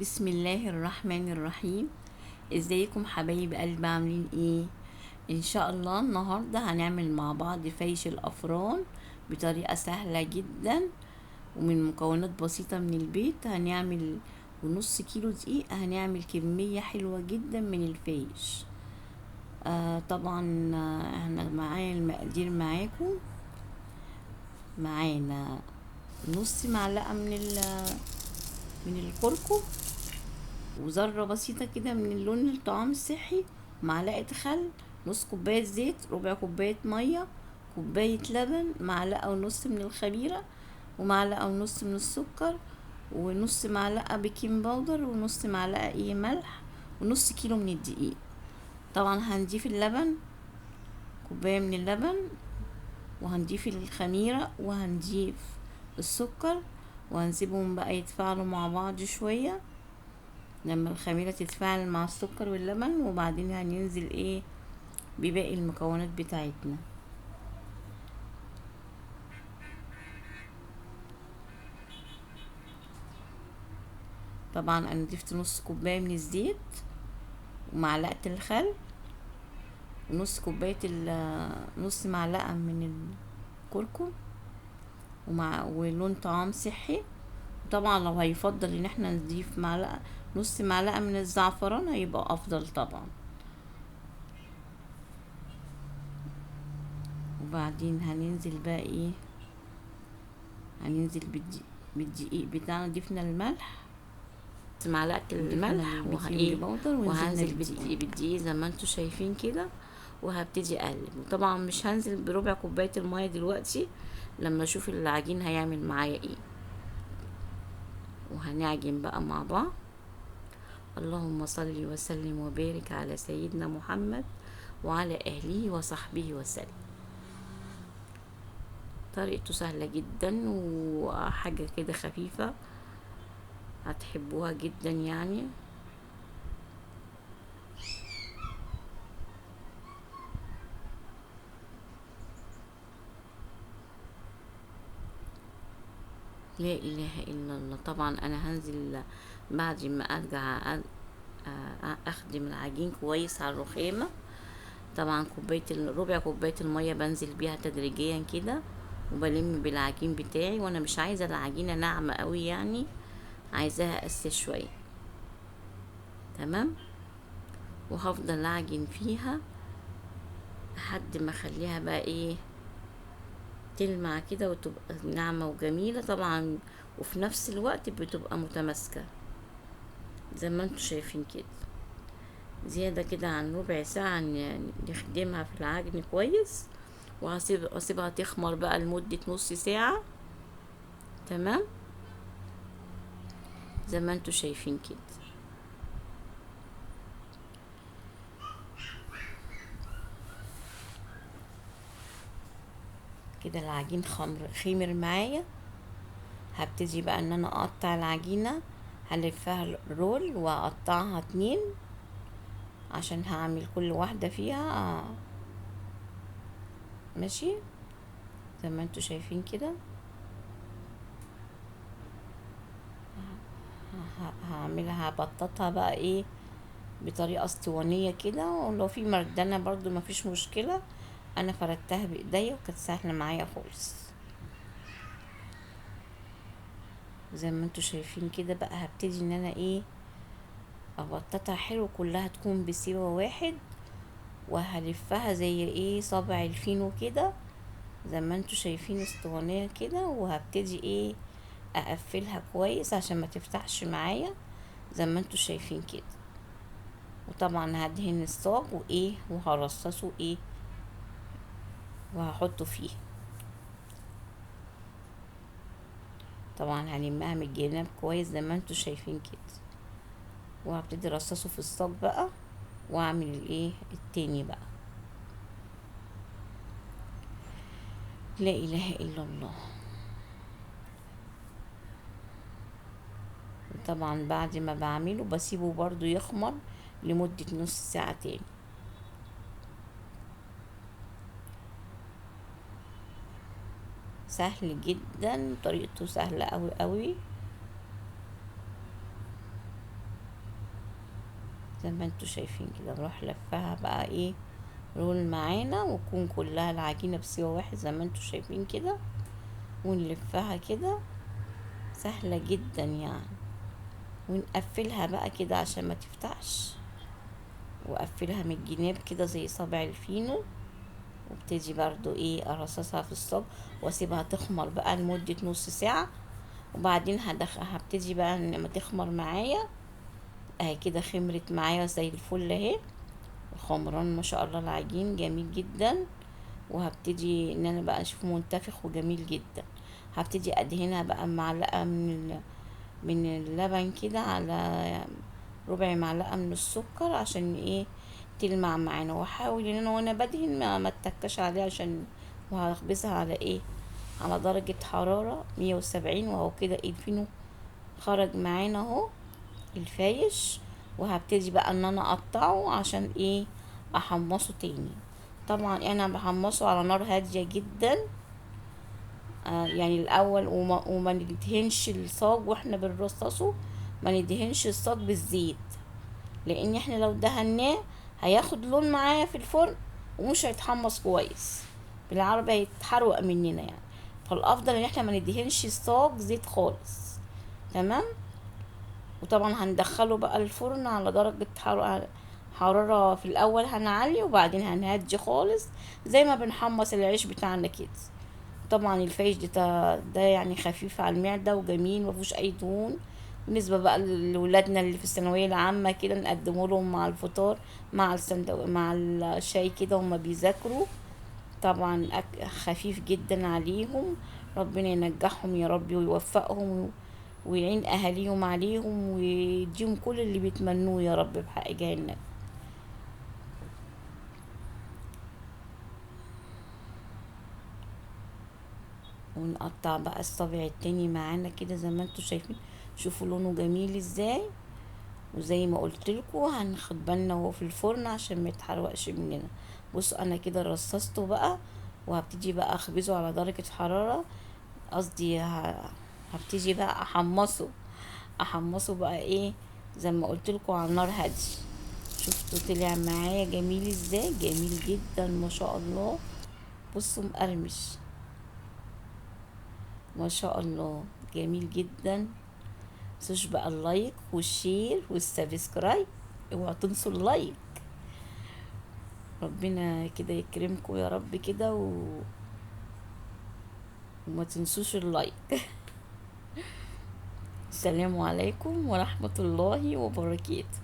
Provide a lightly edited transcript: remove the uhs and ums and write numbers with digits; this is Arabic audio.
بسم الله الرحمن الرحيم. ازيكم حبايب قلبي، عاملين ايه؟ ان شاء الله النهارده هنعمل مع بعض فيش الافران بطريقه سهله جدا ومن مكونات بسيطه من البيت. هنعمل ونص كيلو دقيق، هنعمل كميه حلوه جدا من الفيش. طبعا. احنا معايا المقادير معاكم. معانا نص معلقه من الكركم، وذرة بسيطة كده من اللون الطعام الصحي، معلقة خل، نص كوباية زيت، ربع كوباية مية، كوباية لبن، معلقة ونص من الخميرة، ومعلقة ونص من السكر، ونص معلقة بيكنج باودر، ونص معلقة ملح، ونص كيلو من الدقيق. طبعا هنضيف اللبن، كوباية من اللبن، وهنضيف الخميرة، وهنضيف السكر، وهنسيبهم بقى يتفاعلوا مع بعض شوية لما الخميرة تتفاعل مع السكر واللبن، وبعدين هننزل بباقي المكونات بتاعتنا. طبعا انا ضفت نص كوباية من الزيت، ومعلقة الخل، ونص كوباية نص معلقة من الكركم، ولون طعام صحي. طبعا لو هيفضل ان احنا نضيف نص معلقة من الزعفران هيبقى افضل طبعا. وبعدين هننزل بقى هننزل بالدقيق بتاعنا. ضفنا الملح، معلقة الملح، وهنزل بالدقيق زي ما انتوا شايفين كده، وهبتدي اقلب. طبعا مش هنزل بربع كوباية المية دلوقتي، لما اشوف العجين هيعمل معايا ايه. وهنعجن بقى مع بعض. اللهم صل وسلم وبارك على سيدنا محمد وعلى اهله وصحبه وسلم. طريقته سهلة جدا وحاجة كده خفيفة، هتحبوها جدا يعني. لا اله الا الله. طبعا انا هنزل بعد ما ارجع اخدم العجين كويس على الرخامه. طبعا ربع كوبايه الميه بنزل بيها تدريجيا كده، وبلم بالعجين بتاعي. وانا مش عايزه العجينه ناعمه قوي يعني، عايزاها قاسيه شويه. تمام. وهفضل اعجن فيها لحد ما اخليها بقى تلمع كده وتبقى ناعمه وجميله طبعا، وفي نفس الوقت بتبقى متماسكه زي ما انتوا شايفين كده. زيادة كده عن ربع ساعة نخدمها في العجن كويس، واسيبها تخمر بقى لمدة نص ساعة. تمام، زي ما انتوا شايفين كده. كده العجين خمر معايا. هبتدي بقى ان انا اقطع العجينة، هلفها رول واقطعها 2 عشان هعمل كل واحدة فيها. ماشي، زي ما انتوا شايفين كده. هعملها هبططها بقى بطريقة اسطوانية كده، ولو في مردانة برضو مفيش مشكلة. انا فردتها بايديا وكانت سهلة معايا خالص. زي ما انتوا شايفين كده بقى، هبتدي ان انا ابططها حلو، كلها تكون بسيوة واحد، وهلفها زي صابع الفينو كده، زي ما انتوا شايفين اسطوانية كده. وهبتدي اقفلها كويس عشان ما تفتحش معايا زي ما انتوا شايفين كده. وطبعا هدهن الصاج وهرصصه وهحطه فيه. طبعا هلمها من الجناب كويس زي ما انتوا شايفين كده، وهبتدي ارصصه في الصاج بقى، واعمل التاني بقى. لا اله الا الله. طبعا بعد ما بعمله بسيبه برضو يخمر لمدة نص ساعة تاني. سهل جدا، طريقته سهلة قوي قوي. زي ما انتوا شايفين كده. نروح لفها بقى ايه رول معانا، وتكون كلها العجينة بسوا واحد زي ما انتوا شايفين كده، ونلفها كده. سهلة جدا يعني. ونقفلها بقى كده عشان ما تفتحش، وقفلها من الجناب كده زي صابع الفينو. وابتدي برضو ايه ارصصها في الصاج، واسيبها تخمر بقى لمدة نص ساعة. وبعدين هبتدي بقى لما تخمر معايا اهي كده. خمرت معايا زي الفل اهي. الخمران ما شاء الله، العجين جميل جدا. وهبتدي ان انا بقى اشوفه منتفخ وجميل جدا. هبتدي ادهنها بقى معلقة من اللبن كده، على ربع معلقة من السكر، عشان ايه تلمع معانا. واحاول ان انا وانا بدهن ما اتكش عليها، عشان وهخبزها على ايه على درجة حرارة 170. وهو كده ايه الفينو خرج معانا اهو الفايش. وهبتدي بقى ان انا اقطعه عشان ايه احمصه تاني. طبعا انا بحمصه على نار هادية جدا. يعني الاول وما ندهنش الصاج واحنا بنرصصه. ما ندهنش الصاج بالزيت، لان احنا لو دهناه هياخد لون معايا في الفرن، ومش هيتحمص كويس. بالعربي هيتحرق مننا يعني. فالافضل ان احنا ما ندهنش الصاج زيت خالص. تمام. وطبعا هندخله بقى الفرن على درجة حرارة في الأول هنعلي، وبعدين هنهدي خالص، زي ما بنحمص العيش بتاعنا كده. طبعا الفايش ده يعني خفيف على المعدة وجميل، مفيهوش أي دهون. بالنسبة بقى لولادنا اللي في الثانوية العامة كده، نقدمه لهم مع الفطار، مع الشاي كده هما بيذاكروا. طبعا خفيف جدا عليهم. ربنا ينجحهم يا رب ويوفقهم، ويعين اهاليهم عليهم، ويديهم كل اللي بيتمنوه يا رب بحق جهنم. ونقطع بقى الصابع التاني معانا كده زي ما انتوا شايفين. شوفوا لونه جميل ازاي. وزي ما قلت لكم هناخد بالنا وهو في الفرن عشان ما يتحرقش مننا. بصوا انا كده رصصته بقى، وهبتدي بقى اخبزه على درجة حرارة، قصدي هبتدي بقى احمصه بقى ايه زي ما قلت لكم على نار هادي. شفتوا طلع معايا جميل ازاي، جميل جدا ما شاء الله. بصوا مقرمش ما شاء الله، جميل جدا. متنسوش بقى اللايك والشير والسبسكرايب. اوعوا تنسوا اللايك. ربنا كده يكرمكم يا رب كده وما تنسوش اللايك. السلام عليكم ورحمة الله وبركاته.